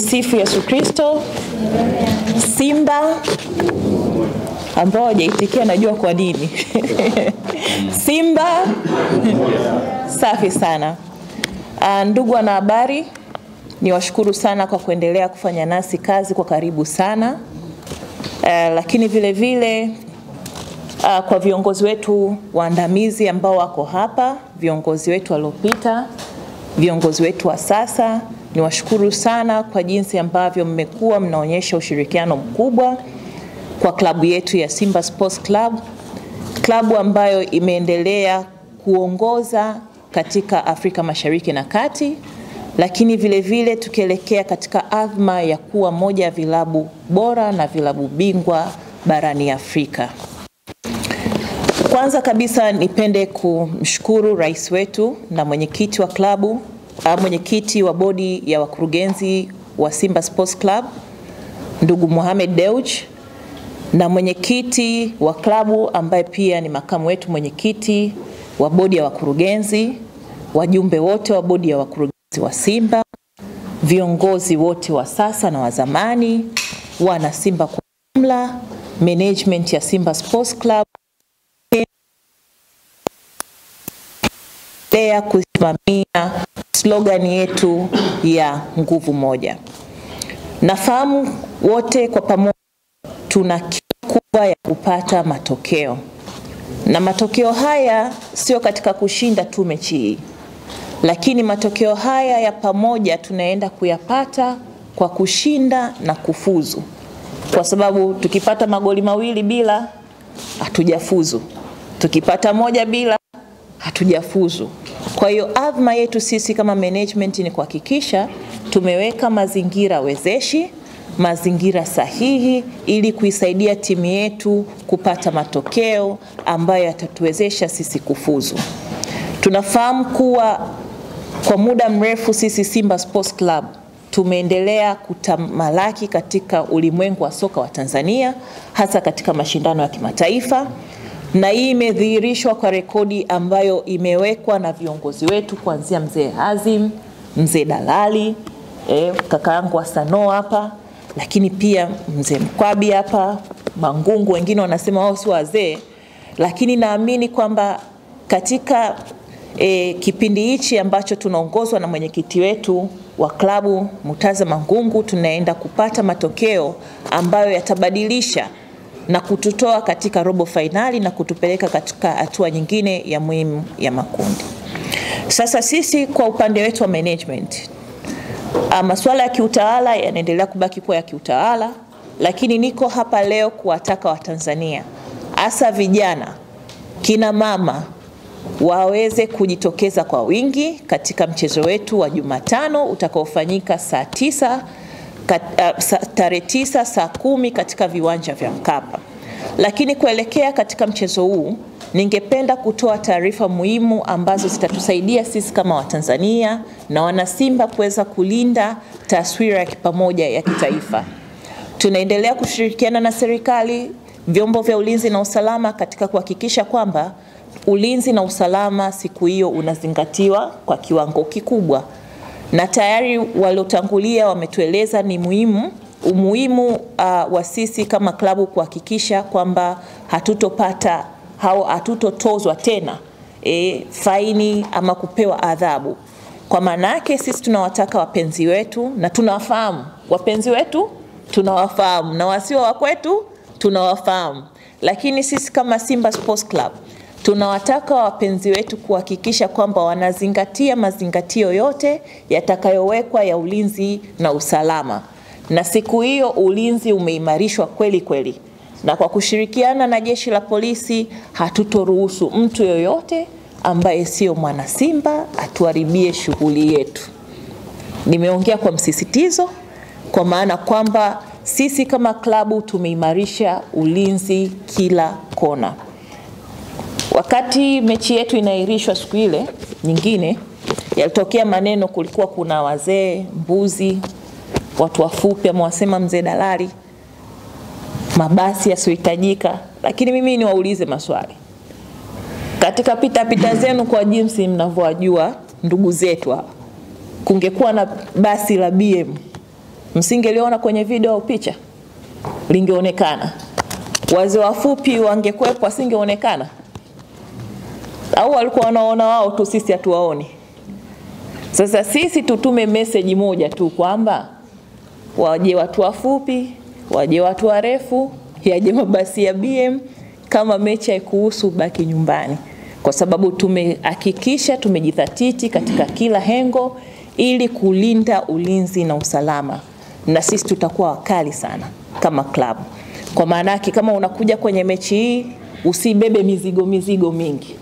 Tumsifu Yesu Kristo. Simba ambao hajaitikia najua kwa nini. Simba safi sana. Ndugu wanahabari, niwashukuru sana kwa kuendelea kufanya nasi kazi kwa karibu sana. Lakini vile vile kwa viongozi wetu waandamizi ambao wako hapa, viongozi wetu waliopita, viongozi wetu wa sasa, niwashukuru sana kwa jinsi ambavyo mmekuwa mnaonyesha ushirikiano mkubwa kwa klabu yetu ya Simba Sports Club, klabu ambayo imeendelea kuongoza katika Afrika Mashariki na Kati, lakini vile vile tukielekea katika azma ya kuwa moja ya vilabu bora na vilabu bingwa barani Afrika. Kwanza kabisa nipende kumshukuru rais wetu na mwenyekiti wa klabu, mwenyekiti wa bodi ya wakurugenzi wa Simba Sports Club, ndugu Mohamed Dewji, na mwenyekiti wa klabu ambaye pia ni makamu wetu mwenyekiti wa bodi ya wakurugenzi, wajumbe wote wa bodi ya wakurugenzi wa Simba, viongozi wote wa sasa na wa zamani, wana Simba kwa jumla, management ya Simba Sports Club, ya kusimamia slogan yetu ya nguvu moja. Nafahamu wote kwa pamoja tuna kiu kubwa ya kupata matokeo. Na matokeo haya sio katika kushinda tu mechi hii, lakini matokeo haya ya pamoja tunaenda kuyapata kwa kushinda na kufuzu. Kwa sababu tukipata magoli mawili bila, hatujafuzu. Tukipata moja bila, hatujafuzu. Kwa hiyo azma yetu sisi kama management ni kuhakikisha tumeweka mazingira wezeshi, mazingira sahihi ili kuisaidia timu yetu kupata matokeo ambayo yatatuwezesha sisi kufuzu. Tunafahamu kuwa kwa muda mrefu sisi Simba Sports Club tumeendelea kutamalaki katika ulimwengu wa soka wa Tanzania, hasa katika mashindano ya kimataifa. Na hii imedhihirishwa kwa rekodi ambayo imewekwa na viongozi wetu kuanzia mzee Hazim, mzee Dalali, kaka yangu wa Sano hapa, lakini pia mzee Mkwabi hapa, Mangungu, wengine wanasema wao si wazee, lakini naamini kwamba katika kipindi hichi ambacho tunaongozwa na mwenyekiti wetu wa klabu Mutaza Mangungu, tunaenda kupata matokeo ambayo yatabadilisha na kututoa katika robo finali na kutupeleka katika hatua nyingine ya muhimu ya makundi. Sasa sisi kwa upande wetu wa management, masuala ya kiutawala yanaendelea kubaki kuwa ya kiutawala, lakini niko hapa leo kuwataka Watanzania, hasa vijana, kina mama, waweze kujitokeza kwa wingi katika mchezo wetu wa Jumatano utakaofanyika tarehe 9 saa 10 katika viwanja vya Mkapa. Lakini kuelekea katika mchezo huu, ningependa kutoa taarifa muhimu ambazo zitatusaidia sisi kama Watanzania na wana Simba kuweza kulinda taswira ya pamoja ya kitaifa. Tunaendelea kushirikiana na serikali, vyombo vya ulinzi na usalama katika kuhakikisha kwamba ulinzi na usalama siku hiyo unazingatiwa kwa kiwango kikubwa. Na tayari waliotangulia wametueleza ni umuhimu wa sisi kama klabu kuhakikisha kwamba hatutopata au hatutotozwa tena faini ama kupewa adhabu. Kwa maana yake sisi tunawataka wapenzi wetu, na tunawafahamu wapenzi wetu, tunawafahamu na wasio wa kwetu tunawafahamu, lakini sisi kama Simba Sports Club tunawataka wapenzi wetu kuhakikisha kwamba wanazingatia mazingatio yote yatakayowekwa ya ulinzi na usalama. Na siku hiyo ulinzi umeimarishwa kweli kweli. Na kwa kushirikiana na jeshi la polisi, hatutoruhusu mtu yoyote ambaye sio mwana Simba atuharibie shughuli yetu. Nimeongea kwa msisitizo kwa maana kwamba sisi kama klabu tumeimarisha ulinzi kila kona. Wakati mechi yetu inaahirishwa siku ile nyingine, yalitokea maneno kulikuwa kuna wazee, mbuzi, watu wafupi amewasema mzee Dalali, mabasi yasiohitajika. Lakini mimi niwaulize maswali. Katika pita zenu kwa jinsi mnavyojua ndugu zetu hapa, kungekuwa na basi la BM Msingeliona kwenye video au picha? Lingeonekana. Wazee wafupi wangekwepo asingeonekana? Au walikuwa wanaona wao tu, sisi hatuwaoni? Sasa sisi tutume message moja tu kwamba waje watu wafupi, waje watu warefu, yaje mabasi ya BM, kama mechi haikuhusu baki nyumbani. Kwa sababu tumehakikisha tumejithatiti katika kila hengo ili kulinda ulinzi na usalama. Na sisi tutakuwa wakali sana kama klabu. Kwa maana yake kama unakuja kwenye mechi hii, usibebe mizigo mingi.